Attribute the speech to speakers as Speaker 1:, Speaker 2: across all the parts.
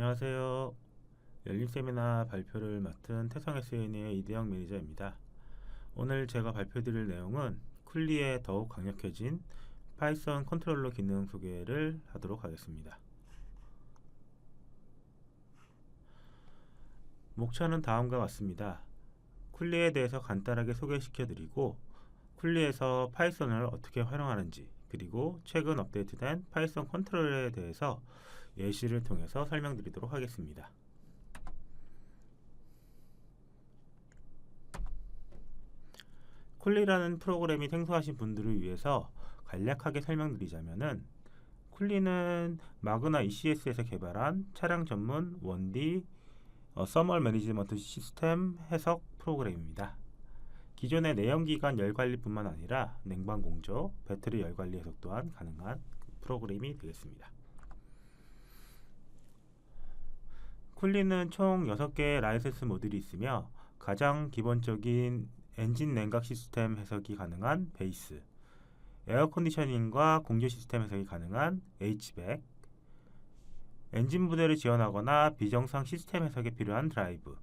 Speaker 1: 안녕하세요. 열린 세미나 발표를 맡은 태성SN의 이대영 매니저입니다. 오늘 제가 발표드릴 내용은 쿨리의 더욱 강력해진 파이썬 컨트롤러 기능 소개를 하도록 하겠습니다. 목차는 다음과 같습니다. 쿨리에 대해서 간단하게 소개시켜드리고 쿨리에서 파이썬을 어떻게 활용하는지, 그리고 최근 업데이트된 파이썬 컨트롤러에 대해서 예시를 통해서 설명드리도록 하겠습니다. 쿨리라는 프로그램이 생소하신 분들을 위해서 간략하게 설명드리자면은, 쿨리는 마그나 ECS에서 개발한 차량 전문 1D 서멀 매니지먼트 시스템 해석 프로그램입니다. 기존의 내연기관 열관리뿐만 아니라 냉방 공조, 배터리 열관리 해석 또한 가능한 프로그램이 되겠습니다. 쿨리는 총 6개의 라이센스 모듈이 있으며 가장 기본적인 엔진 냉각 시스템 해석이 가능한 베이스, 에어컨디셔닝과 공조 시스템 해석이 가능한 H백, 엔진 부대를 지원하거나 비정상 시스템 해석에 필요한 드라이브,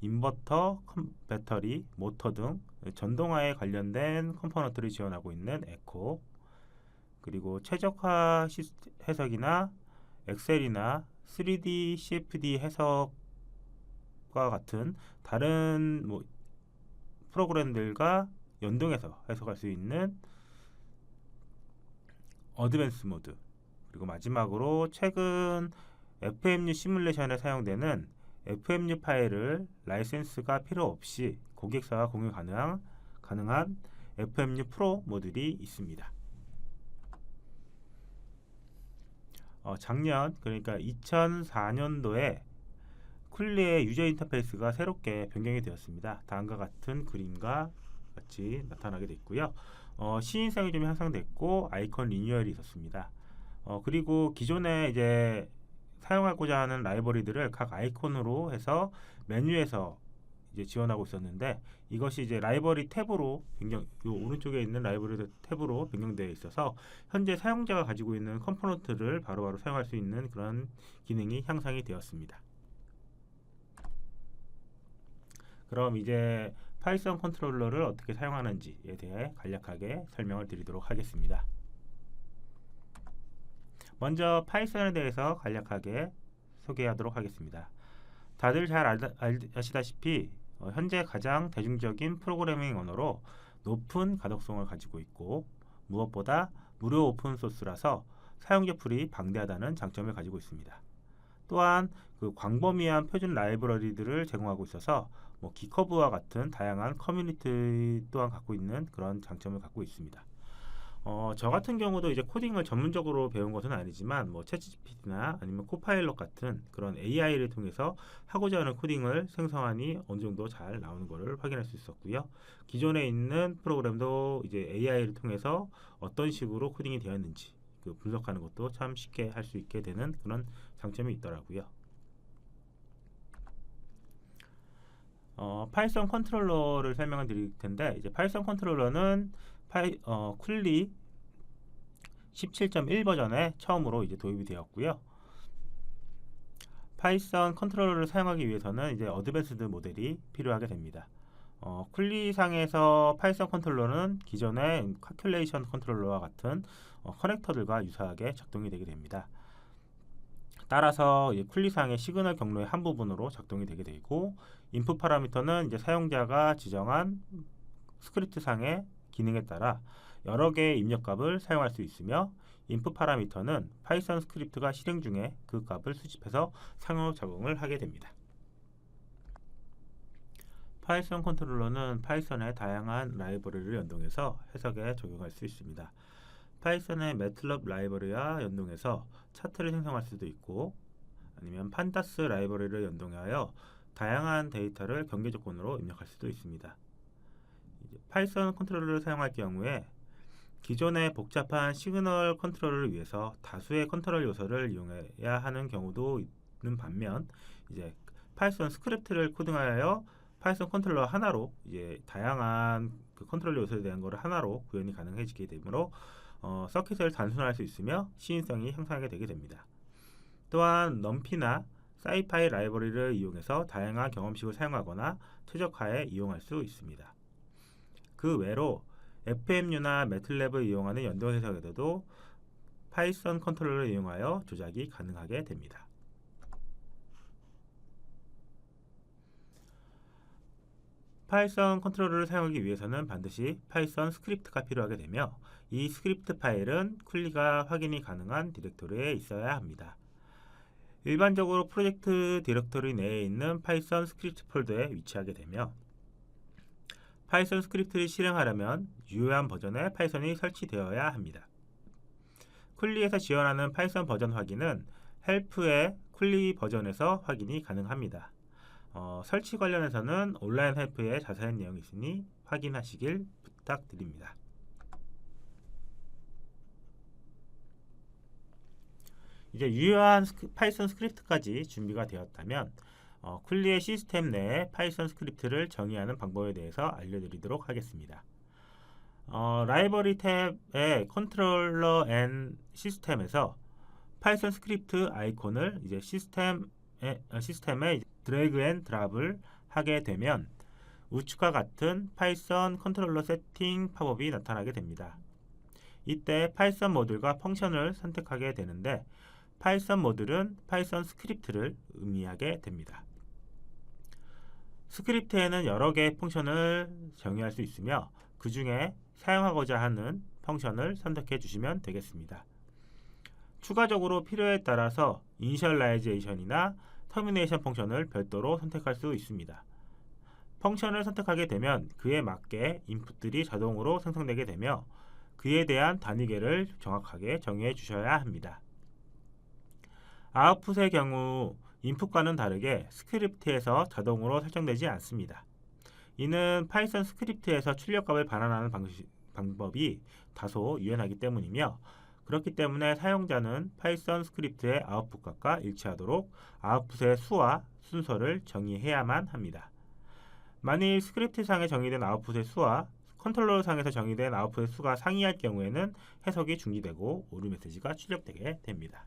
Speaker 1: 인버터, 배터리, 모터 등 전동화에 관련된 컴포넌트를 지원하고 있는 에코, 그리고 최적화 해석이나 엑셀이나 3D CFD 해석과 같은 다른 프로그램들과 연동해서 해석할 수 있는 어드밴스 모드, 그리고 마지막으로 최근 FMU 시뮬레이션에 사용되는 FMU 파일을 라이센스가 필요 없이 고객사와 공유 가능한 FMU 프로 모듈이 있습니다. 작년, 그러니까 2004년도에 쿨리의 유저 인터페이스가 새롭게 변경이 되었습니다. 다음과 같은 그림과 같이 나타나게 됐고요. 시인성이 좀 향상됐고 아이콘 리뉴얼이 있었습니다. 그리고 기존에 이제 사용하고자 하는 라이브러리들을 각 아이콘으로 해서 메뉴에서 이제 지원하고 있었는데, 이것이 이제 라이브러리 탭으로 요 오른쪽에 있는 라이브러리 탭으로 변경되어 있어서 현재 사용자가 가지고 있는 컴포넌트를 바로바로 사용할 수 있는 그런 기능이 향상이 되었습니다. 그럼 이제 파이썬 컨트롤러를 어떻게 사용하는지에 대해 간략하게 설명을 드리도록 하겠습니다. 먼저 파이썬에 대해서 간략하게 소개하도록 하겠습니다. 다들 잘 아시다시피 현재 가장 대중적인 프로그래밍 언어로 높은 가독성을 가지고 있고, 무엇보다 무료 오픈소스라서 사용자 풀이 방대하다는 장점을 가지고 있습니다. 또한 그 광범위한 표준 라이브러리들을 제공하고 있어서 기커브와 같은 다양한 커뮤니티 또한 갖고 있는 그런 장점을 갖고 있습니다. 저 같은 경우도 이제 코딩을 전문적으로 배운 것은 아니지만 챗GPT나 아니면 코파일럿 같은 그런 AI를 통해서 하고자 하는 코딩을 생성하니 어느 정도 잘 나오는 것을 확인할 수 있었고요. 기존에 있는 프로그램도 이제 AI를 통해서 어떤 식으로 코딩이 되었는지 분석하는 것도 참 쉽게 할 수 있게 되는 그런 장점이 있더라고요. 파이썬 컨트롤러를 설명을 드릴 텐데, 이제 파이썬 컨트롤러는 쿨리 17.1 버전에 처음으로 이제 도입이 되었고요. 파이썬 컨트롤러를 사용하기 위해서는 이제 어드밴스드 모델이 필요하게 됩니다. 쿨리 상에서 파이썬 컨트롤러는 기존의 칼큘레이션 컨트롤러와 같은 커넥터들과 유사하게 작동이 되게 됩니다. 따라서 쿨리 상의 시그널 경로의 한 부분으로 작동이 되게 되고, 인풋 파라미터는 이제 사용자가 지정한 스크립트 상의 기능에 따라 여러 개의 입력값을 사용할 수 있으며, 인풋 파라미터는 파이썬 스크립트가 실행 중에 그 값을 수집해서 상호작용을 하게 됩니다. 파이썬 컨트롤러는 파이썬의 다양한 라이브러리를 연동해서 해석에 적용할 수 있습니다. 파이썬의 매틀럽 라이브러리와 연동해서 차트를 생성할 수도 있고, 아니면 판다스 라이브러리를 연동하여 다양한 데이터를 경계 조건으로 입력할 수도 있습니다. 파이썬 컨트롤러를 사용할 경우에 기존의 복잡한 시그널 컨트롤을 위해서 다수의 컨트롤 요소를 이용해야 하는 경우도 있는 반면, 이제 파이썬 스크립트를 코딩하여 파이썬 컨트롤러 하나로 이제 다양한 그 컨트롤 요소에 대한 것을 하나로 구현이 가능해지게 되므로 서킷을 단순화할 수 있으며 시인성이 향상하게 되게 됩니다. 또한 넘피나 사이파이 라이브러리를 이용해서 다양한 경험식을 사용하거나 최적화에 이용할 수 있습니다. 그 외로 FMU나 매틀랩을 이용하는 연도 해석에서도 파이썬 컨트롤러를 이용하여 조작이 가능하게 됩니다. 파이썬 컨트롤러를 사용하기 위해서는 반드시 파이썬 스크립트가 필요하게 되며 이 스크립트 파일은 쿨리가 확인이 가능한 디렉토리에 있어야 합니다. 일반적으로 프로젝트 디렉토리 내에 있는 파이썬 스크립트 폴더에 위치하게 되며 파이썬 스크립트를 실행하려면 유효한 버전의 파이썬이 설치되어야 합니다. 쿨리에서 지원하는 파이썬 버전 확인은 헬프의 쿨리 버전에서 확인이 가능합니다. 설치 관련해서는 온라인 헬프에 자세한 내용이 있으니 확인하시길 부탁드립니다. 이제 유효한 파이썬 스크립트까지 준비가 되었다면 쿨리의 시스템 내에 파이썬 스크립트를 정의하는 방법에 대해서 알려드리도록 하겠습니다. 라이브러리 탭의 컨트롤러 앤 시스템에서 파이썬 스크립트 아이콘을 이제 시스템에 드래그 앤 드랍을 하게 되면 우측과 같은 파이썬 컨트롤러 세팅 팝업이 나타나게 됩니다. 이때 파이썬 모듈과 펑션을 선택하게 되는데 파이썬 모듈은 파이썬 스크립트를 의미하게 됩니다. 스크립트에는 여러 개의 펑션을 정의할 수 있으며 그 중에 사용하고자 하는 펑션을 선택해 주시면 되겠습니다. 추가적으로 필요에 따라서 이니셜라이제이션이나 터미네이션 펑션을 별도로 선택할 수 있습니다. 펑션을 선택하게 되면 그에 맞게 인풋들이 자동으로 생성되게 되며 그에 대한 단위계를 정확하게 정의해 주셔야 합니다. 아웃풋의 경우 인풋과는 다르게 스크립트에서 자동으로 설정되지 않습니다. 이는 파이썬 스크립트에서 출력값을 반환하는 방법이 다소 유연하기 때문이며 그렇기 때문에 사용자는 파이썬 스크립트의 아웃풋값과 일치하도록 아웃풋의 수와 순서를 정의해야만 합니다. 만일 스크립트상에 정의된 아웃풋의 수와 컨트롤러상에서 정의된 아웃풋의 수가 상이할 경우에는 해석이 중지되고 오류 메시지가 출력되게 됩니다.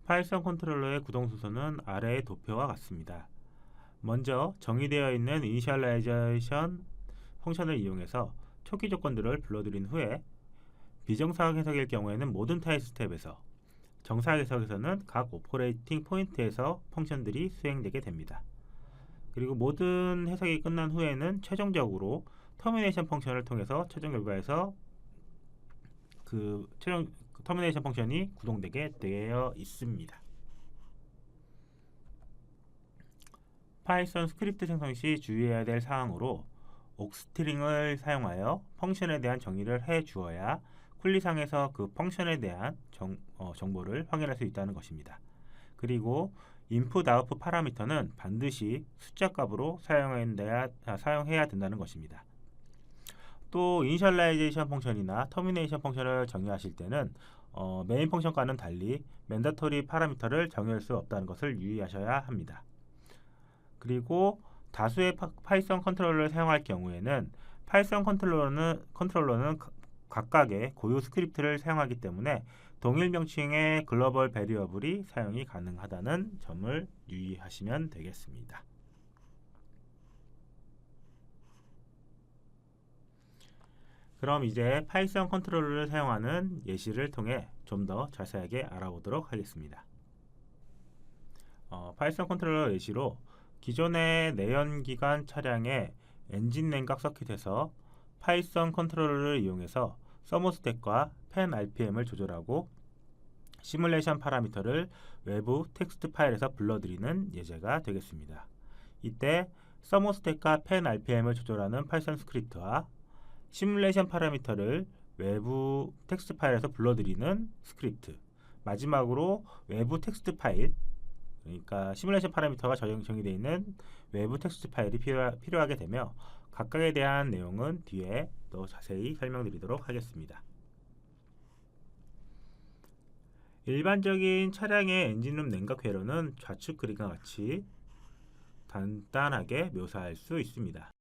Speaker 1: 파이썬 컨트롤러의 구동 순서는 아래의 도표와 같습니다. 먼저 정의되어 있는 이니셜라이제이션 펑션을 이용해서 초기 조건들을 불러들인 후에 비정사각 해석일 경우에는 모든 타입 스텝에서 정사각 해석에서는 각 오퍼레이팅 포인트에서 펑션들이 수행되게 됩니다. 그리고 모든 해석이 끝난 후에는 최종적으로 터미네이션 펑션을 통해서 최종 결과에서 터미네이션 펑션이 구동되게 되어 있습니다. 파이썬 스크립트 생성 시 주의해야 될 사항으로 옥스트링을 사용하여 펑션에 대한 정의를 해 주어야 쿨리상에서 그 펑션에 대한 정보를 확인할 수 있다는 것입니다. 그리고 인풋 아웃풋 파라미터는 반드시 숫자 값으로 사용해야 된다는 것입니다. 또 이니셜라이제이션 펑션이나 터미네이션 펑션을 정의하실 때는 메인 펑션과는 달리 맨다토리 파라미터를 정의할 수 없다는 것을 유의하셔야 합니다. 그리고 다수의 파이썬 컨트롤러를 사용할 경우에는 파이썬 컨트롤러는 각각의 고유 스크립트를 사용하기 때문에 동일 명칭의 글로벌 베리어블이 사용이 가능하다는 점을 유의하시면 되겠습니다. 그럼 이제 파이썬 컨트롤러를 사용하는 예시를 통해 좀 더 자세하게 알아보도록 하겠습니다. 파이썬 컨트롤러 예시로 기존의 내연기관 차량의 엔진 냉각 서킷에서 파이썬 컨트롤러를 이용해서 서모스탯과 팬 RPM을 조절하고 시뮬레이션 파라미터를 외부 텍스트 파일에서 불러들이는 예제가 되겠습니다. 이때 서모스탯과 팬 RPM을 조절하는 파이썬 스크립트와 시뮬레이션 파라미터를 외부 텍스트 파일에서 불러들이는 스크립트, 마지막으로 외부 텍스트 파일, 그러니까 시뮬레이션 파라미터가 정의되어 있는 외부 텍스트 파일이 필요하게 되며 각각에 대한 내용은 뒤에 더 자세히 설명드리도록 하겠습니다. 일반적인 차량의 엔진룸 냉각 회로는 좌측 그림과 같이 간단하게 묘사할 수 있습니다.